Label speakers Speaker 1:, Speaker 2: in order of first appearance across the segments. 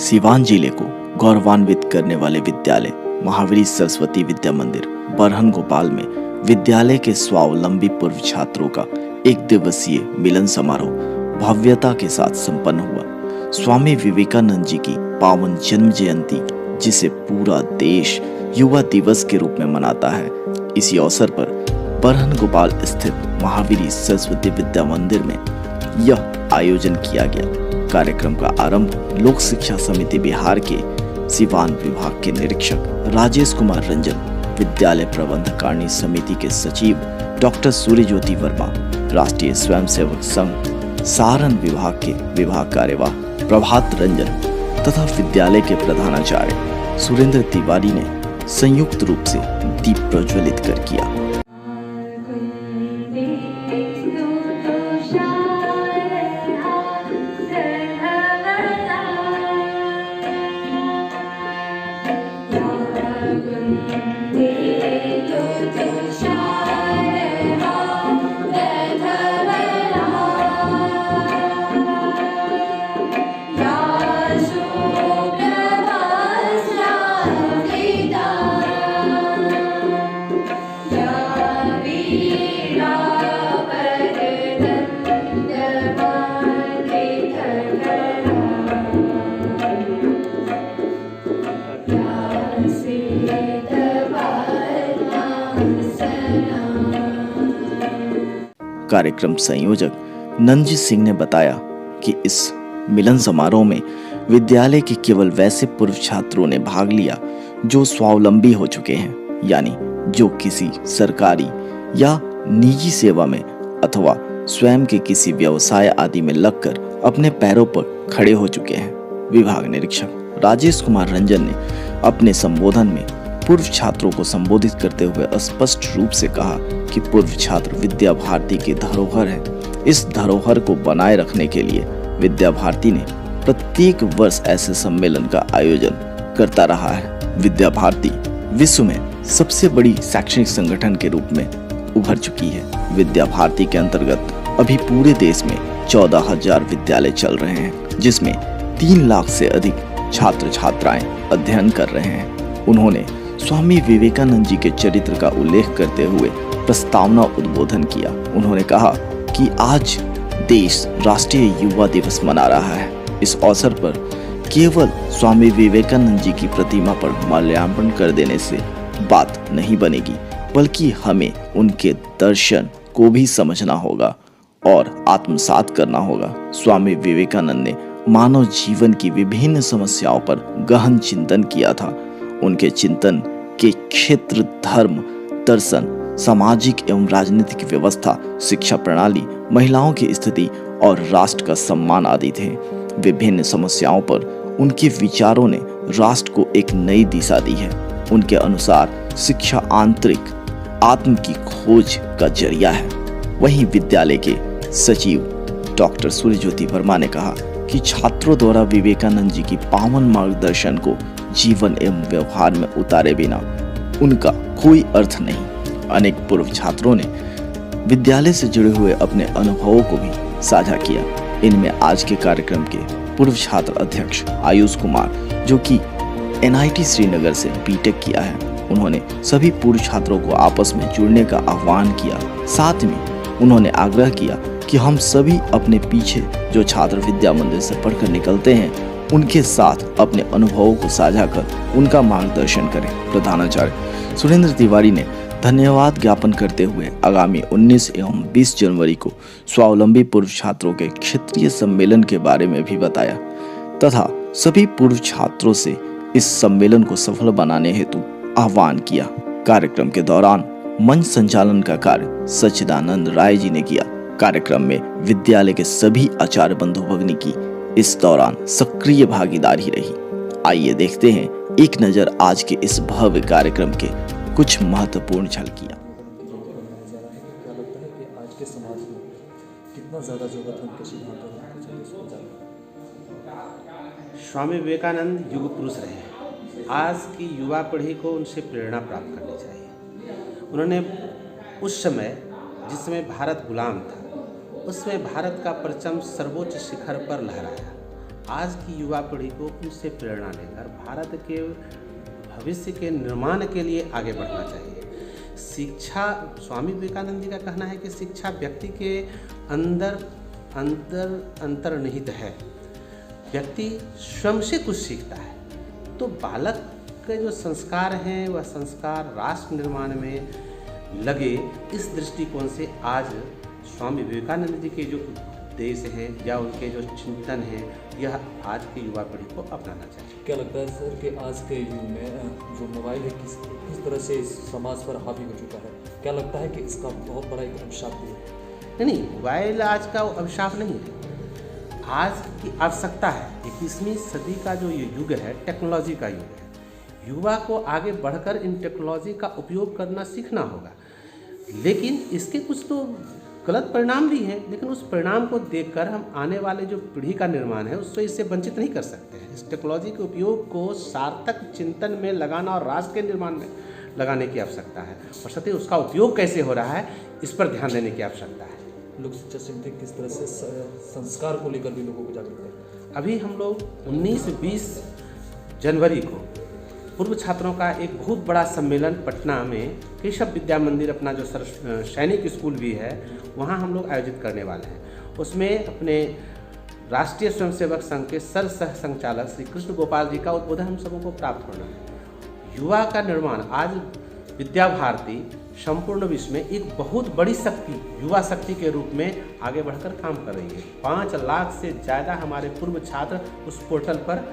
Speaker 1: सिवान जिले को गौरवान्वित करने वाले विद्यालय महावीर सरस्वती विद्या मंदिर बरहन गोपाल में विद्यालय के स्वावलंबी पूर्व छात्रों का एक दिवसीय मिलन समारोह भव्यता के साथ संपन्न हुआ। स्वामी विवेकानंद जी की पावन जन्म जयंती, जिसे पूरा देश युवा दिवस के रूप में मनाता है, इसी अवसर पर बरहन गोपाल स्थित महावीर सरस्वती विद्या मंदिर में यह आयोजन किया गया। कार्यक्रम का आरंभ लोक शिक्षा समिति बिहार के सिवान विभाग के निरीक्षक राजेश कुमार रंजन, विद्यालय प्रबंधकारिणी समिति के सचिव डॉक्टर सूर्यज्योति वर्मा, राष्ट्रीय स्वयंसेवक संघ सारण विभाग के विभाग कार्यवाह प्रभात रंजन तथा विद्यालय के प्रधानाचार्य सुरेंद्र तिवारी ने संयुक्त रूप से दीप प्रज्वलित कर किया। कार्यक्रम संयोजक नंजी सिंह ने बताया कि इस मिलन समारोह में विद्यालय के केवल वैसे पूर्व छात्रों ने भाग लिया जो स्वावलंबी हो चुके हैं, यानी जो किसी सरकारी या निजी सेवा में अथवा स्वयं के किसी व्यवसाय आदि में लगकर अपने पैरों पर खड़े हो चुके हैं। विभाग निरीक्षक राजेश कुमार रंजन ने अपने संबोधन में पूर्व छात्रों को संबोधित करते हुए स्पष्ट रूप से कहा कि पूर्व छात्र विद्या भारती की धरोहर है। इस धरोहर को बनाए रखने के लिए विद्या भारती ने प्रत्येक वर्ष ऐसे सम्मेलन का आयोजन करता रहा है। विद्या भारती विश्व में सबसे बड़ी शैक्षणिक संगठन के रूप में उभर चुकी है। विद्या भारती के अंतर्गत अभी पूरे देश में 14,000 विद्यालय चल रहे हैं, जिसमें 3 लाख से अधिक छात्र छात्राएं अध्ययन कर रहे हैं। उन्होंने स्वामी विवेकानंद जी के चरित्र का उल्लेख करते हुए प्रस्तावना उद्बोधन किया। उन्होंने कहा कि आज देश राष्ट्रीय युवा दिवस मना रहा है। इस अवसर पर केवल स्वामी विवेकानंद जी की प्रतिमा पर माल्यार्पण कर देने से बात नहीं बनेगी, बल्कि हमें उनके दर्शन को भी समझना होगा और आत्मसात करना होगा। स्वामी विवेकानंद ने मानव जीवन की विभिन्न समस्याओं पर गहन चिंतन किया था। उनके चिंतन के क्षेत्र धर्म, दर्शन, सामाजिक एवं राजनीतिक व्यवस्था, शिक्षा प्रणाली, महिलाओं की स्थिति और राष्ट्र का सम्मान आदि थे। विभिन्न समस्याओं पर उनके विचारों ने राष्ट्र को एक नई दिशा दी है। उनके अनुसार शिक्षा आंतरिक आत्म की खोज का जरिया है। वहीं विद्यालय के सचिव डॉक्टर सूर्यज्योति वर्मा ने कहा कि छात्रों द्वारा विवेकानंद जी की पावन मार्गदर्शन को जीवन एवं व्यवहार में उतारे बिना उनका कोई अर्थ नहीं। अनेक पूर्व छात्रों ने विद्यालय से जुड़े हुए अपने अनुभवों को भी साझा किया। इनमें आज के कार्यक्रम के पूर्व छात्र अध्यक्ष आयुष कुमार, जो कि NIT श्रीनगर से बीटेक किया है, उन्होंने सभी पूर्व छात्रों को आपस में जुड़ने का आह्वान किया। साथ में उन्होंने आग्रह किया कि हम सभी अपने पीछे जो छात्र विद्या मंदिर से पढ़कर निकलते हैं, उनके साथ अपने अनुभवों को साझा कर उनका मार्गदर्शन करें। प्रधानाचार्य सुरेंद्र तिवारी ने धन्यवाद ज्ञापन करते हुए आगामी 19 एवं 20 जनवरी को स्वावलंबी पूर्व छात्रों के क्षेत्रीय सम्मेलन के बारे में भी बताया तथा सभी पूर्व छात्रों से इस सम्मेलन को सफल बनाने हेतु आह्वान किया। कार्यक्रम के दौरान मंच संचालन का कार्य सच्चिदानंद राय जी ने किया। कार्यक्रम में विद्यालय के सभी आचार्य बंधु भगिनी की इस दौरान सक्रिय भागीदारी रही। आइए देखते हैं एक नजर आज के इस भव्य कार्यक्रम के कुछ महत्वपूर्ण झलकियां।
Speaker 2: स्वामी विवेकानंद युग पुरुष रहे। आज की युवा पीढ़ी को उनसे प्रेरणा प्राप्त करनी चाहिए। उन्होंने उस समय जिस समय भारत गुलाम था, उसमें भारत का परचम सर्वोच्च शिखर पर लहराया। आज की युवा पीढ़ी को उनसे प्रेरणा लेकर भारत के भविष्य के निर्माण के लिए आगे बढ़ना चाहिए। शिक्षा, स्वामी विवेकानंद जी का कहना है कि शिक्षा व्यक्ति के अंदर अंतर्निहित है, व्यक्ति स्वयं से कुछ सीखता है। तो बालक के जो संस्कार हैं वह संस्कार राष्ट्र निर्माण में लगे, इस दृष्टिकोण से आज स्वामी विवेकानंद जी के जो उपदेश हैं या उनके जो चिंतन है, यह आज की युवा पीढ़ी को अपनाना चाहिए।
Speaker 3: क्या लगता है सर कि आज के युग में जो मोबाइल है किस तरह से इस समाज पर हावी हो चुका है? क्या लगता है कि इसका बहुत बड़ा एक अभिशाप भी है?
Speaker 2: नहीं, मोबाइल आज का अभिशाप नहीं है, आज की आवश्यकता है। 21वीं सदी का जो ये युग है, टेक्नोलॉजी का युग है। युवा को आगे बढ़कर इन टेक्नोलॉजी का उपयोग करना सीखना होगा, लेकिन इसके कुछ तो गलत परिणाम भी हैं, लेकिन उस परिणाम को देखकर हम आने वाले जो पीढ़ी का निर्माण है उससे इससे वंचित नहीं कर सकते हैं। इस टेक्नोलॉजी के उपयोग को सार्थक चिंतन में लगाना और राष्ट्र के निर्माण में लगाने की आवश्यकता है, और साथ ही उसका उपयोग कैसे हो रहा है इस पर ध्यान देने की आवश्यकता है।
Speaker 3: लोक शिक्षा समिति किस तरह से संस्कार को लेकर भी लोगों को जागरूक करें?
Speaker 2: अभी हम लोग 19-20 जनवरी को पूर्व छात्रों का एक बहुत बड़ा सम्मेलन पटना में केशव विद्या मंदिर, अपना जो सैनिक स्कूल भी है, वहाँ हम लोग आयोजित करने वाले हैं। उसमें अपने राष्ट्रीय स्वयंसेवक संघ के सह संचालक श्री कृष्ण गोपाल जी का उद्बोधन हम सबों को प्राप्त होना है। युवा का निर्माण, आज विद्या भारती संपूर्ण विश्व में एक बहुत बड़ी शक्ति, युवा शक्ति के रूप में आगे बढ़कर काम कर रही है। 5 लाख से ज़्यादा हमारे पूर्व छात्र उस पोर्टल पर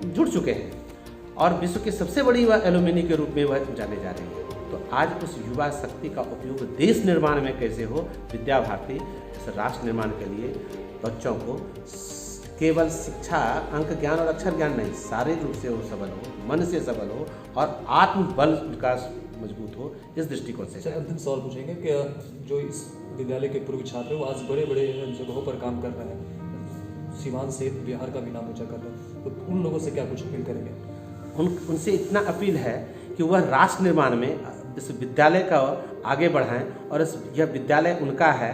Speaker 2: जुड़ चुके हैं और विश्व की सबसे बड़ी वह एलुमनी के रूप में वह जाने जा रही है। तो आज उस युवा शक्ति का उपयोग देश निर्माण में कैसे हो, विद्या भारती इस राष्ट्र निर्माण के लिए बच्चों को केवल शिक्षा, अंक ज्ञान और अक्षर ज्ञान नहीं, शारीरिक रूप से वो सबल हो, मन से सबल हो और आत्मबल विकास मजबूत हो, इस दृष्टिकोण से।
Speaker 3: सर, अंतिम सवाल पूछेंगे कि जो इस विद्यालय के पूर्व छात्र हैं वो आज बड़े बड़े जगहों पर काम कर रहे हैं, सीमांत से बिहार का भी नाम ऊँचा कर रहे हैं, तो उन लोगों से क्या कुछ अपील करेंगे?
Speaker 2: उनसे इतना अपील है कि वह राष्ट्र निर्माण में इस विद्यालय का आगे बढ़ाएं, और यह विद्यालय उनका है,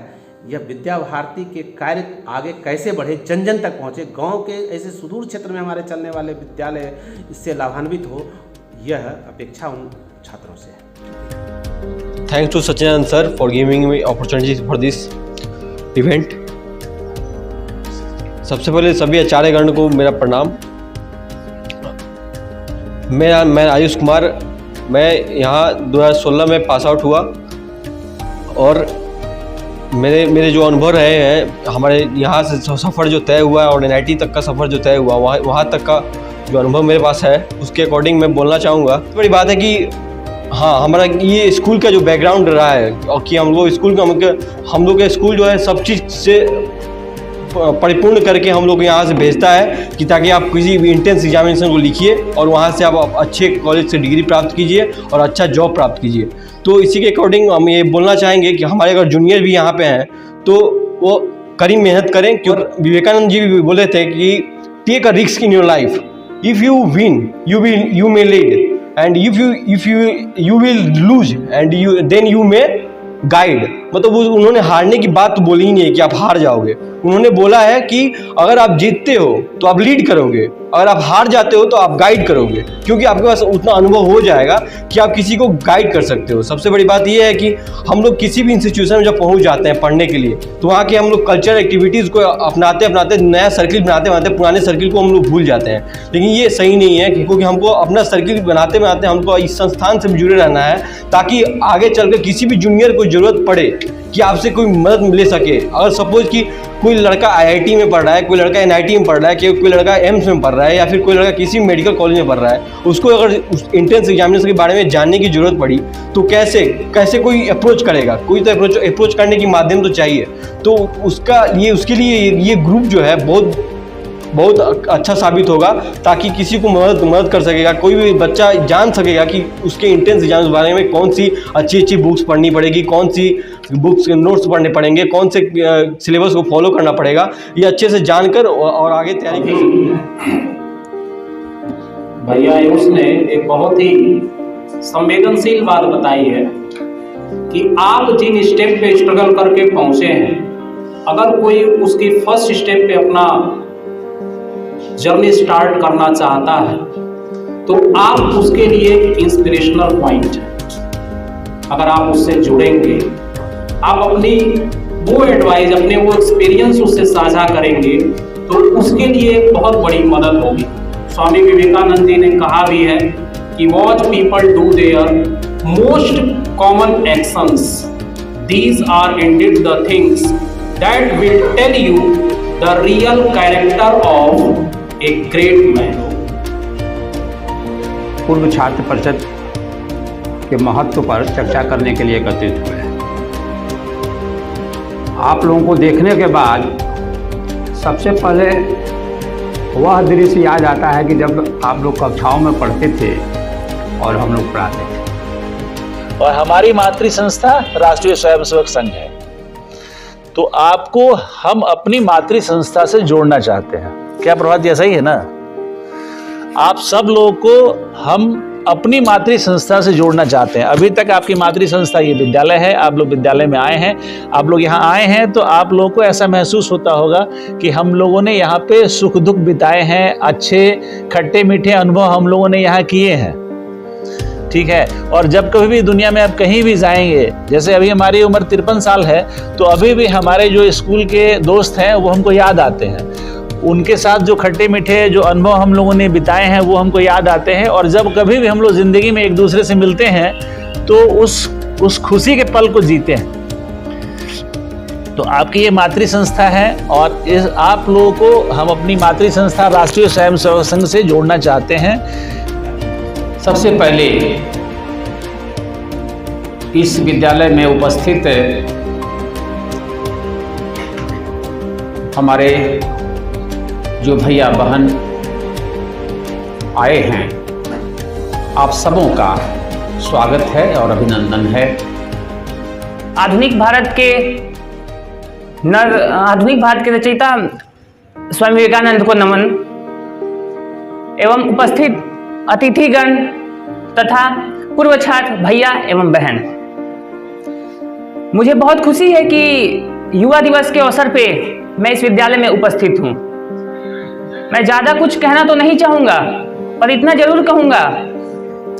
Speaker 2: यह विद्या भारती के कार्य आगे कैसे बढ़े, जन जन तक पहुँचे, गांव के ऐसे सुदूर क्षेत्र में हमारे चलने वाले विद्यालय इससे लाभान्वित हो, यह अपेक्षा उन छात्रों से है।
Speaker 4: Thanks to Sachinand sir for giving me opportunity for this event. सबसे पहले सभी आचार्यगण को मेरा प्रणाम। मैं आयुष कुमार, मैं यहाँ 2016 में पास आउट हुआ और मेरे जो अनुभव रहे हैं, हमारे यहाँ से सफ़र जो तय हुआ और NIT तक का सफ़र जो तय हुआ, वहाँ तक का जो अनुभव मेरे पास है उसके अकॉर्डिंग मैं बोलना चाहूँगा। बड़ी बात है कि हाँ, हमारा ये स्कूल का जो बैकग्राउंड रहा है और कि हम लोग के स्कूल जो है सब चीज़ से परिपूर्ण करके हम लोग यहाँ से भेजता है कि ताकि आप किसी भी इंट्रेंस एग्जामिनेशन को लिखिए और वहाँ से आप अच्छे कॉलेज से डिग्री प्राप्त कीजिए और अच्छा जॉब प्राप्त कीजिए। तो इसी के अकॉर्डिंग हम ये बोलना चाहेंगे कि हमारे अगर जूनियर भी यहाँ पे हैं तो वो कड़ी मेहनत करें, क्योंकि विवेकानंद जी भी बोले थे कि take a risk in your life, if you win you may lead, and if you will lose and then you may guide. मतलब उन्होंने हारने की बात तो बोली ही नहीं है कि आप हार जाओगे, उन्होंने बोला है कि अगर आप जीतते हो तो आप लीड करोगे, अगर आप हार जाते हो तो आप गाइड करोगे, क्योंकि आपके पास उतना अनुभव हो जाएगा कि आप किसी को गाइड कर सकते हो। सबसे बड़ी बात यह है कि हम लोग किसी भी इंस्टीट्यूशन में जब पहुंच जाते हैं पढ़ने के लिए, तो वहाँ के हम लोग कल्चरल एक्टिविटीज़ को अपनाते नया सर्किल बनाते पुराने सर्किल को हम लोग भूल जाते हैं। लेकिन ये सही नहीं है, क्योंकि हमको अपना सर्किल बनाते हमको इस संस्थान से भी जुड़े रहना है, ताकि आगे चलकर किसी भी जूनियर को ज़रूरत पड़े कि आपसे कोई मदद ले सके। अगर सपोज कि कोई लड़का IIT में पढ़ रहा है, कोई लड़का NIT में पढ़ रहा है, कोई लड़का एम्स में पढ़ रहा है, या फिर कोई लड़का किसी मेडिकल कॉलेज में पढ़ रहा है, उसको अगर उस इंट्रेंस एग्जामिनेशन के बारे में जानने की ज़रूरत पड़ी तो कैसे कोई अप्रोच करेगा? कोई तो अप्रोच करने की माध्यम तो चाहिए। तो उसके लिए ये ग्रुप जो है बहुत अच्छा साबित होगा, ताकि किसी को मदद कर सकेगा, कोई भी बच्चा जान सकेगा कि उसके इंट्रेंस एग्जाम के बारे में कौन सी अच्छी बुक्स पढ़नी पड़ेगी, कौन सी बुक्स के नोट्स पढ़ने पड़ेंगे, कौन से सिलेबस को फॉलो करना पड़ेगा, ये अच्छे से जानकर और आगे तैयारी कर सकते हैं।
Speaker 5: भैया उसने एक बहुत ही संवेदनशील बात बताई है कि आप जिन स्टेप पे स्ट्रगल करके पहुंचे हैं, अगर कोई उसकी फर्स्ट स्टेप पे अपना जर्नी स्टार्ट करना चाहता है तो आप उसके लिए इंस्पिरेशनल पॉइंट है। अगर आप उससे जुड़ेंगे, आप अपनी वो एडवाइस, अपने वो एक्सपीरियंस उससे साझा करेंगे तो उसके लिए बहुत बड़ी मदद होगी। स्वामी विवेकानंद जी ने कहा भी है कि watch people do their most common actions, these are indeed the things that will tell you the real character of a great man.
Speaker 6: पूर्व छात्र परिषद के महत्व पर चर्चा करने के लिए एकत्रित हुए हैं। आप लोगों को देखने के बाद सबसे पहले वह दृश्य याद आता है कि जब आप लोग कक्षाओं में पढ़ते थे और हम लोग पढ़ाते थे।
Speaker 7: और हमारी मातृ संस्था राष्ट्रीय स्वयंसेवक संघ है, तो आपको हम अपनी मातृ संस्था से जोड़ना चाहते हैं। क्या प्रभात जी, ऐसा ही है ना? आप सब लोगों को हम अपनी मातृ संस्था से जोड़ना चाहते हैं। अभी तक आपकी मातृ संस्था ये विद्यालय है, आप लोग विद्यालय में आए हैं, आप लोग यहाँ आए हैं तो आप लोगों को ऐसा महसूस होता होगा कि हम लोगों ने यहाँ पे सुख दुख बिताए हैं, अच्छे खट्टे मीठे अनुभव हम लोगों ने यहाँ किए हैं, ठीक है। और जब कभी भी दुनिया में आप कहीं भी जाएंगे, जैसे अभी हमारी उम्र 53 साल है, तो अभी भी हमारे जो स्कूल के दोस्त हैं वो हमको याद आते हैं। उनके साथ जो खट्टे मीठे जो अनुभव हम लोगों ने बिताए हैं वो हमको याद आते हैं। और जब कभी भी हम लोग ज़िंदगी में एक दूसरे से मिलते हैं तो उस खुशी के पल को जीते हैं। तो आपकी ये मातृ संस्था है और इस आप लोगों को हम अपनी मातृ संस्था राष्ट्रीय स्वयंसेवक संघ से जोड़ना चाहते हैं।
Speaker 6: सबसे पहले इस विद्यालय में उपस्थित हमारे जो भैया बहन आए हैं, आप सबों का स्वागत है और अभिनंदन है।
Speaker 8: आधुनिक भारत के रचयिता स्वामी विवेकानंद को नमन एवं उपस्थित अतिथिगण तथा पूर्व छात्र भैया एवं बहन, मुझे बहुत खुशी है कि युवा दिवस के अवसर पे मैं इस विद्यालय में उपस्थित हूँ। मैं ज़्यादा कुछ कहना तो नहीं चाहूँगा, पर इतना जरूर कहूँगा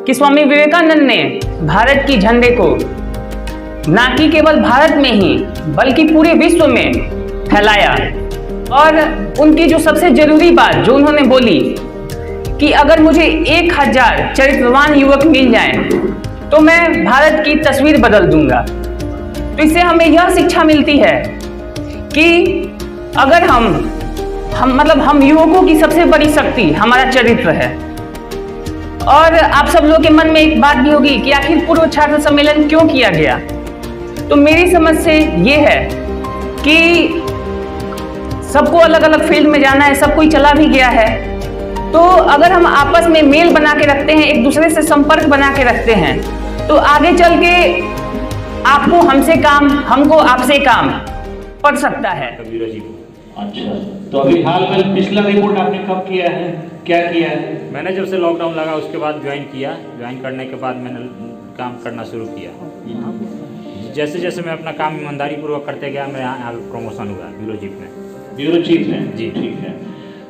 Speaker 8: कि स्वामी विवेकानंद ने भारत की झंडे को ना कि केवल भारत में ही बल्कि पूरे विश्व में फैलाया। और उनकी जो सबसे जरूरी बात जो उन्होंने बोली कि अगर मुझे 1000 चरित्रवान युवक मिल जाएं तो मैं भारत की तस्वीर बदल दूंगा। तो इससे हमें यह शिक्षा मिलती है कि अगर हम युवकों की सबसे बड़ी शक्ति हमारा चरित्र है। और आप सब लोगों के मन में एक बात भी होगी कि आखिर पूर्व छात्र सम्मेलन क्यों किया गया। तो मेरी समझ से ये है कि सबको अलग अलग फील्ड में जाना है, सब कोई चला भी गया है। तो अगर हम आपस में मेल बना के रखते हैं, एक दूसरे से संपर्क बना के रखते हैं, तो आगे चल के आपको हमसे काम, हमको आपसे काम पड़ सकता है।
Speaker 5: अच्छा, तो अभी हाल में पिछला रिपोर्ट आपने कब किया है, क्या किया है?
Speaker 9: मैंने जब से लॉकडाउन लगा उसके बाद ज्वाइन करने के बाद मैंने काम करना शुरू किया। जैसे जैसे मैं अपना काम ईमानदारी पूर्वक करते गया, मेरा यहाँ प्रमोशन हुआ ब्यूरो चीफ में। जी ठीक है।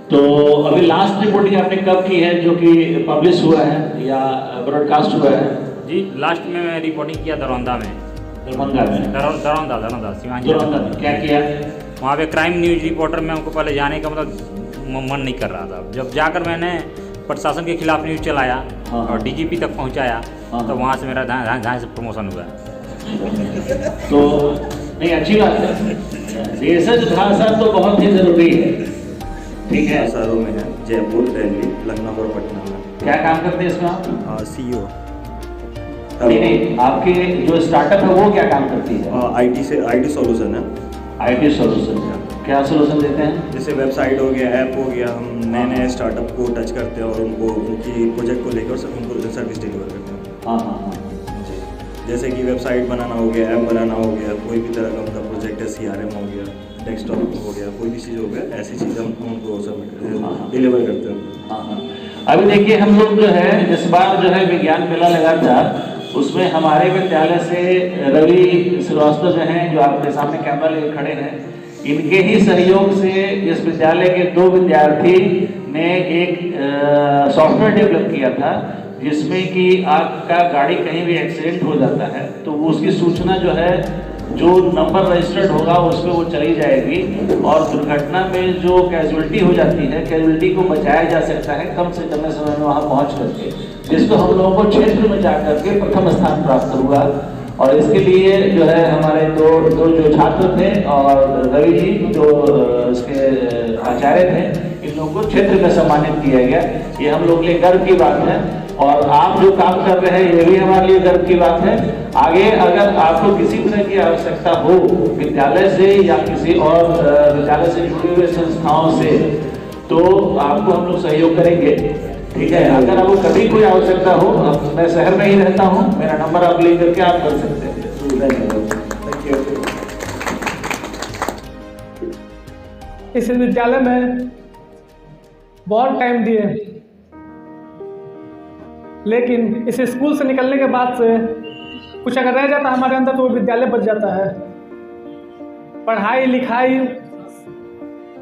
Speaker 5: तो अभी लास्ट रिपोर्टिंग आपने कब की है जो कि पब्लिश हुआ है या ब्रॉडकास्ट हुआ है?
Speaker 9: जी लास्ट में मैं रिपोर्टिंग किया दरौंदा में। दरौंदा सीवांचल में।
Speaker 5: क्या किया?
Speaker 9: वहाँ पे क्राइम न्यूज रिपोर्टर में हमको पहले जाने का मन नहीं कर रहा था। जब जाकर मैंने प्रशासन के खिलाफ न्यूज चलाया और डीजीपी तक पहुँचाया, तो वहाँ से मेरा धाए से प्रमोशन हुआ।
Speaker 5: तो नहीं, अच्छी बात है। देशज भाषा तो बहुत ही जरूरी है, ठीक है।
Speaker 10: शहरों में है, जयपुर, दिल्ली, लखनऊ और पटना में।
Speaker 5: क्या काम करते हैं इसमें आप?
Speaker 10: CEO।
Speaker 5: नहीं, आपके जो स्टार्टअप है वो क्या काम करती है?
Speaker 10: IT सोल्यूशन है।
Speaker 5: IT सोल्यूशन, क्या सोल्यूशन देते हैं?
Speaker 10: जैसे वेबसाइट हो गया, ऐप हो गया, हम नए स्टार्टअप को टच करते हैं और उनको उनकी प्रोजेक्ट को लेकर उनको सर्विस डिलीवर करते हैं।
Speaker 5: हाँ
Speaker 10: जी, जैसे कि वेबसाइट बनाना हो गया, ऐप बनाना हो गया, कोई भी तरह का उनका प्रोजेक्ट है, CRM हो गया, डेस्कटॉप हो गया, कोई भी चीज़ हो गया, ऐसी चीज़ हम उनको सबमिट डिलीवर करते हैं।
Speaker 5: हाँ। अभी देखिए, हम लोग जो है इस बार जो है विज्ञान मेला लगा था, उसमें हमारे विद्यालय से रवि श्रीवास्तव जो हैं, जो आपके सामने कैमरा लेकर खड़े हैं, इनके ही सहयोग से इस विद्यालय के 2 विद्यार्थी
Speaker 7: ने एक सॉफ्टवेयर डेवलप किया था जिसमें कि आपका गाड़ी कहीं भी एक्सीडेंट हो जाता है तो वो उसकी सूचना जो है जो नंबर रजिस्टर्ड होगा उस पर वो चली जाएगी और दुर्घटना में जो कैजुअलिटी हो जाती है कैजुअलिटी को बचाया जा सकता है कम से कम समय में वहाँ पहुँच करके, जिसको हम लोगों को क्षेत्र में जा करके प्रथम स्थान प्राप्त हुआ। और इसके लिए जो है हमारे दो जो छात्र थे और रवि जी जो इसके आचार्य थे, इन लोगों को क्षेत्र में सम्मानित किया गया। ये हम लोग के लिए गर्व की बात है और आप जो काम कर रहे हैं ये भी हमारे लिए गर्व की बात है। आगे अगर आपको किसी तरह की आवश्यकता हो विद्यालय से या किसी और विद्यालय से जुड़े हुए संस्थाओं से तो आपको हम लोग सहयोग करेंगे, ठीक है। अगर आपको कभी कोई आवश्यकता हो, मैं शहर में ही रहता हूँ, मेरा नंबर आप ले करके आप कर सकते हैं।
Speaker 11: इस विद्यालय में बहुत टाइम दिए, लेकिन इस स्कूल से निकलने के बाद से कुछ अगर रह जाता हमारे अंदर तो वो विद्यालय बच जाता है। पढ़ाई लिखाई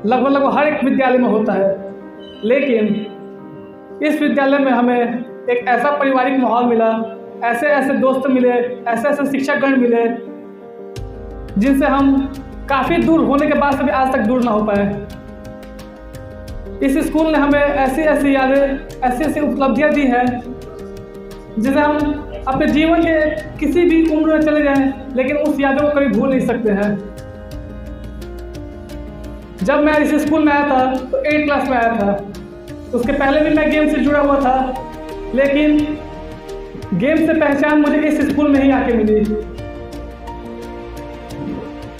Speaker 11: लगभग हर एक विद्यालय में होता है, लेकिन इस विद्यालय में हमें एक ऐसा पारिवारिक माहौल मिला, ऐसे ऐसे दोस्त मिले, ऐसे ऐसे शिक्षकगण मिले जिनसे हम काफ़ी दूर होने के बाद से भी आज तक दूर ना हो पाए। इस स्कूल ने हमें ऐसी ऐसी यादें, ऐसी ऐसी उपलब्धियां दी हैं जिसे हम अपने जीवन के किसी भी उम्र में चले जाएं लेकिन उस यादों को कभी भूल नहीं सकते हैं। जब मैं इस स्कूल में आया था तो 8th क्लास में आया था, उसके पहले भी मैं गेम से जुड़ा हुआ था, लेकिन गेम से पहचान मुझे इस स्कूल में ही आके मिली।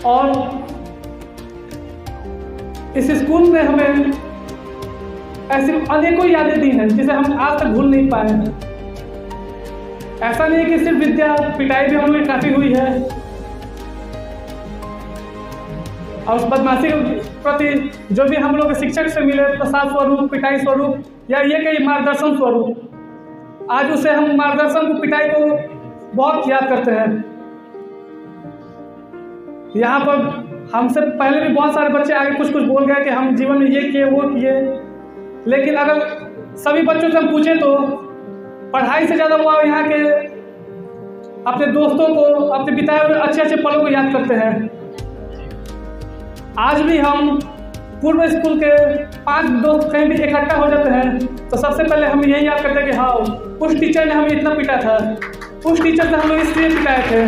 Speaker 11: और इस स्कूल ने हमें ऐसी अनेकों यादें दी हैं जिसे हम आज तक भूल नहीं पाए। ऐसा नहीं कि सिर्फ विद्या पिटाई भी हमें काफ़ी हुई है और उस बदमाशी के प्रति जो भी हम लोग शिक्षक से मिले प्रसाद स्वरूप, पिटाई स्वरूप या ये कई मार्गदर्शन स्वरूप, आज उसे हम मार्गदर्शन को, पिटाई को बहुत याद करते हैं। यहाँ पर हमसे पहले भी बहुत सारे बच्चे आगे कुछ कुछ बोल गए कि हम जीवन में ये किए वो किए, लेकिन अगर सभी बच्चों से हम पूछें तो पढ़ाई से ज़्यादा वो यहाँ के अपने दोस्तों को, अपने बिताए हुए अच्छे अच्छे पलों को याद करते हैं। आज भी हम पूर्व स्कूल के 5 दोस्त कहीं भी इकट्ठा हो जाते हैं तो सबसे पहले हम यही याद करते हैं कि हाँ उस टीचर ने हमें इतना पीटा था, उस टीचर से हम लोग इसलिए पिटाए थे।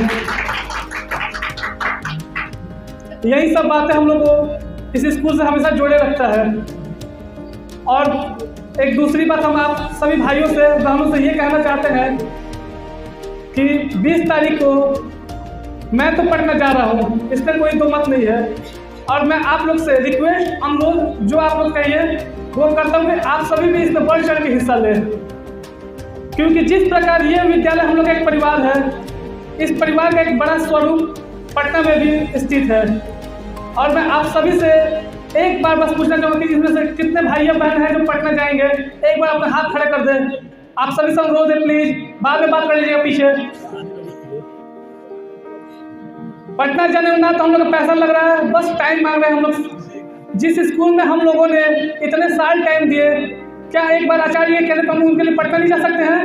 Speaker 11: यही सब बातें हम लोग को इस स्कूल से हमेशा जोड़े रखता है। और एक दूसरी बात हम आप सभी भाइयों से, बहनों से ये कहना चाहते हैं कि 20 तारीख को मैं तो पढ़ने जा रहा हूँ, इसमें कोई दो मत नहीं है। और मैं आप लोग से रिक्वेस्ट, अनुरोध जो आप लोग कहिए वो करता हूँ कि आप सभी भी इसमें बढ़ चढ़ के हिस्सा लें, क्योंकि जिस प्रकार ये विद्यालय हम लोग का एक परिवार है, इस परिवार का एक बड़ा स्वरूप पटना में भी स्थित है। और मैं आप सभी से एक बार बस पूछना चाहूँगा कि इसमें से कितने भाई बहन हैं जो पटना जाएंगे, एक बार अपने हाथ खड़े कर दें। आप सभी से अनुरोध है, प्लीज बाद में बात कर लीजिएगा पीछे। पटना जाने में ना तो हम लोग का पैसा लग रहा है, बस टाइम मांग रहे हैं हम लोग। जिस स्कूल में हम लोगों ने इतने साल टाइम दिए, क्या एक बार आचार्य ये कहने पर हम उनके लिए पटना नहीं जा सकते हैं?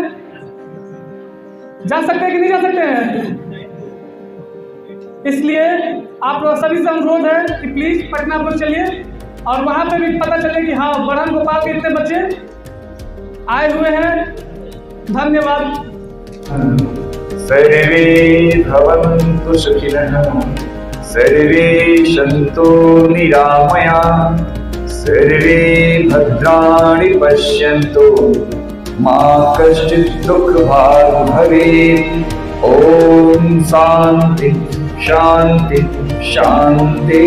Speaker 11: जा सकते हैं कि नहीं जा सकते हैं? इसलिए आप लोग सभी से अनुरोध है कि प्लीज पटना पर चलिए और वहाँ पे भी पता चले कि हाँ बरहन गोपाल के इतने बच्चे आए हुए हैं। धन्यवाद।
Speaker 12: सर्वे भवन्तु सुखिनः, सर्वे सन्तु निरामयाः, सर्वे भद्राणि पश्यन्तु, मा कश्चित् दुःखभाग् भवेत्। ॐ शान्ति शान्ति शान्ति।